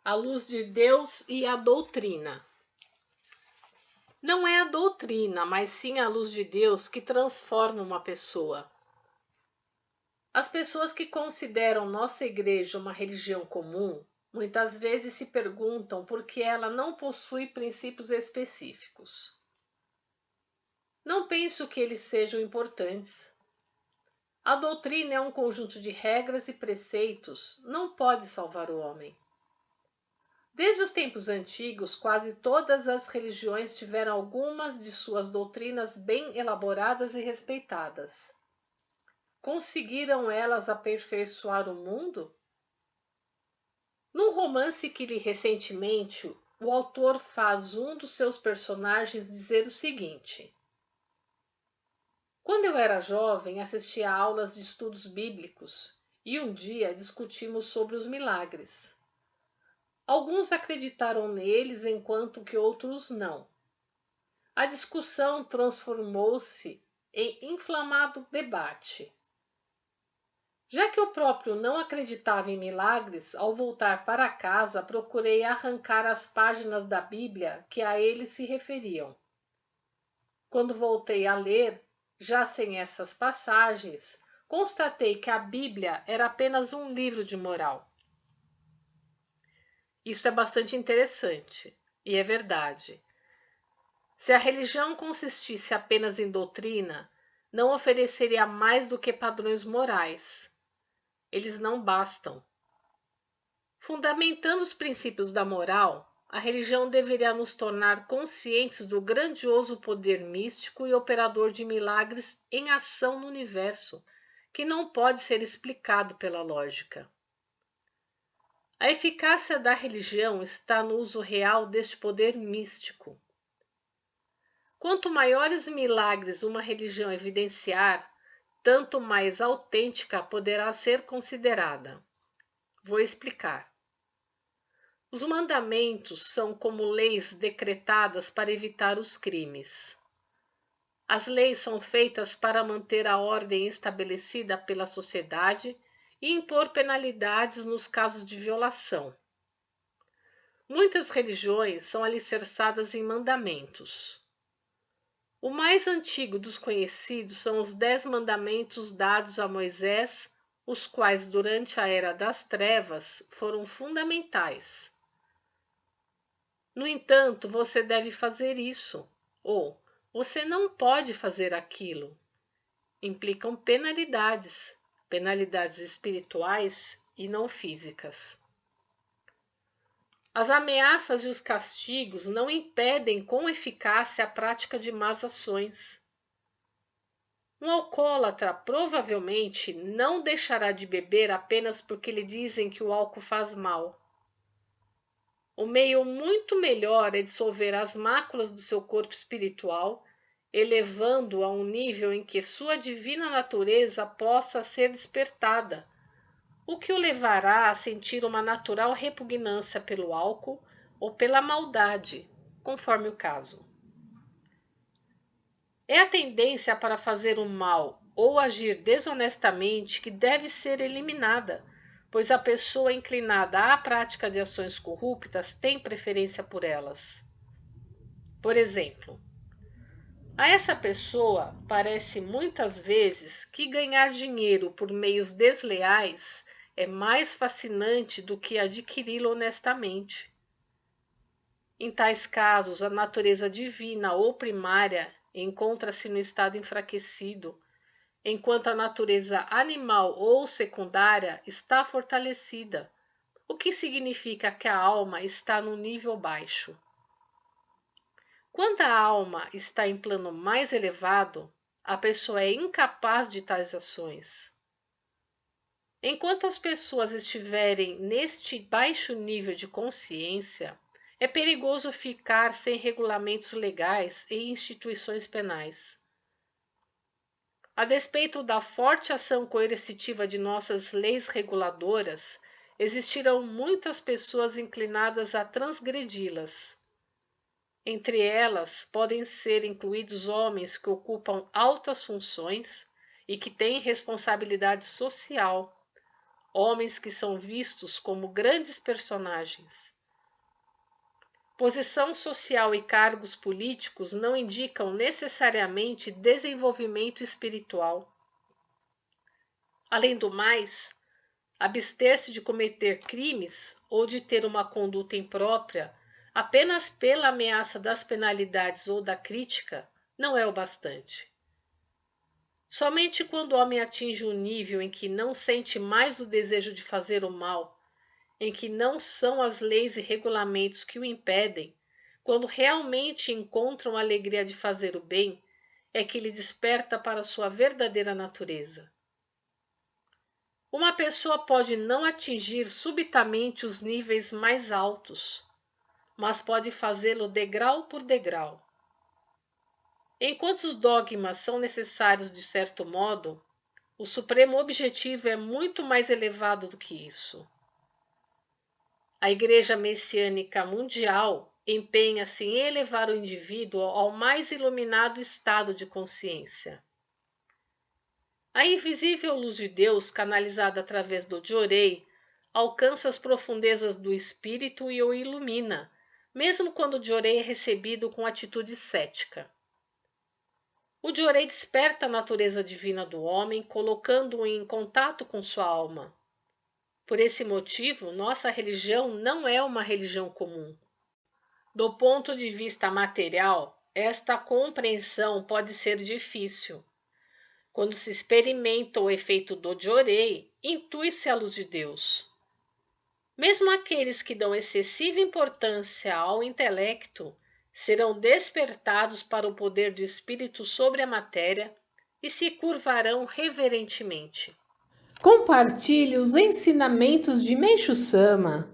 A luz de Deus e a doutrina. Não é a doutrina, mas sim a luz de Deus que transforma uma pessoa. As pessoas que consideram nossa igreja uma religião comum, muitas vezes se perguntam por que ela não possui princípios específicos. Não penso que eles sejam importantes. A doutrina é um conjunto de regras e preceitos, não pode salvar o homem. Desde os tempos antigos, quase todas as religiões tiveram algumas de suas doutrinas bem elaboradas e respeitadas. Conseguiram elas aperfeiçoar o mundo? Num romance que li recentemente, o autor faz um dos seus personagens dizer o seguinte: quando eu era jovem, assistia a aulas de estudos bíblicos e um dia discutimos sobre os milagres. Alguns acreditaram neles, enquanto que outros não. A discussão transformou-se em inflamado debate. Já que eu próprio não acreditava em milagres, ao voltar para casa procurei arrancar as páginas da Bíblia que a eles se referiam. Quando voltei a ler, já sem essas passagens, constatei que a Bíblia era apenas um livro de moral. Isso é bastante interessante, e é verdade. Se a religião consistisse apenas em doutrina, não ofereceria mais do que padrões morais. Eles não bastam. Fundamentando os princípios da moral, a religião deveria nos tornar conscientes do grandioso poder místico e operador de milagres em ação no universo, que não pode ser explicado pela lógica. A eficácia da religião está no uso real deste poder místico. Quanto maiores milagres uma religião evidenciar, tanto mais autêntica poderá ser considerada. Vou explicar. Os mandamentos são como leis decretadas para evitar os crimes. As leis são feitas para manter a ordem estabelecida pela sociedade e impor penalidades nos casos de violação. Muitas religiões são alicerçadas em mandamentos. O mais antigo dos conhecidos são os 10 mandamentos dados a Moisés, os quais, durante a Era das Trevas, foram fundamentais. No entanto, você deve fazer isso, ou você não pode fazer aquilo. Implicam penalidades espirituais e não físicas. As ameaças e os castigos não impedem com eficácia a prática de más ações. Um alcoólatra provavelmente não deixará de beber apenas porque lhe dizem que o álcool faz mal. O meio muito melhor é dissolver as máculas do seu corpo espiritual, elevando-o a um nível em que sua divina natureza possa ser despertada, o que o levará a sentir uma natural repugnância pelo álcool ou pela maldade, conforme o caso. É a tendência para fazer o mal ou agir desonestamente que deve ser eliminada, pois a pessoa inclinada à prática de ações corruptas tem preferência por elas. Por exemplo, a essa pessoa parece muitas vezes que ganhar dinheiro por meios desleais é mais fascinante do que adquiri-lo honestamente. Em tais casos, a natureza divina ou primária encontra-se no estado enfraquecido, enquanto a natureza animal ou secundária está fortalecida, o que significa que a alma está no nível baixo. Quando a alma está em plano mais elevado, a pessoa é incapaz de tais ações. Enquanto as pessoas estiverem neste baixo nível de consciência, é perigoso ficar sem regulamentos legais e instituições penais. A despeito da forte ação coercitiva de nossas leis reguladoras, existirão muitas pessoas inclinadas a transgredi-las. Entre elas, podem ser incluídos homens que ocupam altas funções e que têm responsabilidade social, homens que são vistos como grandes personagens, Posição social e cargos políticos não indicam necessariamente desenvolvimento espiritual. Além do mais, abster-se de cometer crimes ou de ter uma conduta imprópria apenas pela ameaça das penalidades ou da crítica não é o bastante. Somente quando o homem atinge um nível em que não sente mais o desejo de fazer o mal, em que não são as leis e regulamentos que o impedem, quando realmente encontram a alegria de fazer o bem, é que ele desperta para sua verdadeira natureza. Uma pessoa pode não atingir subitamente os níveis mais altos, mas pode fazê-lo degrau por degrau. Enquanto os dogmas são necessários de certo modo, o supremo objetivo é muito mais elevado do que isso. A Igreja Messiânica Mundial empenha-se em elevar o indivíduo ao mais iluminado estado de consciência. A invisível luz de Deus, canalizada através do Diorei, alcança as profundezas do espírito e o ilumina, mesmo quando o Diorei é recebido com atitude cética. O Diorei desperta a natureza divina do homem, colocando-o em contato com sua alma. Por esse motivo, nossa religião não é uma religião comum. Do ponto de vista material, esta compreensão pode ser difícil. Quando se experimenta o efeito do Diorei, intui-se a luz de Deus. Mesmo aqueles que dão excessiva importância ao intelecto serão despertados para o poder do espírito sobre a matéria e se curvarão reverentemente. Compartilhe os ensinamentos de Meishu Sama.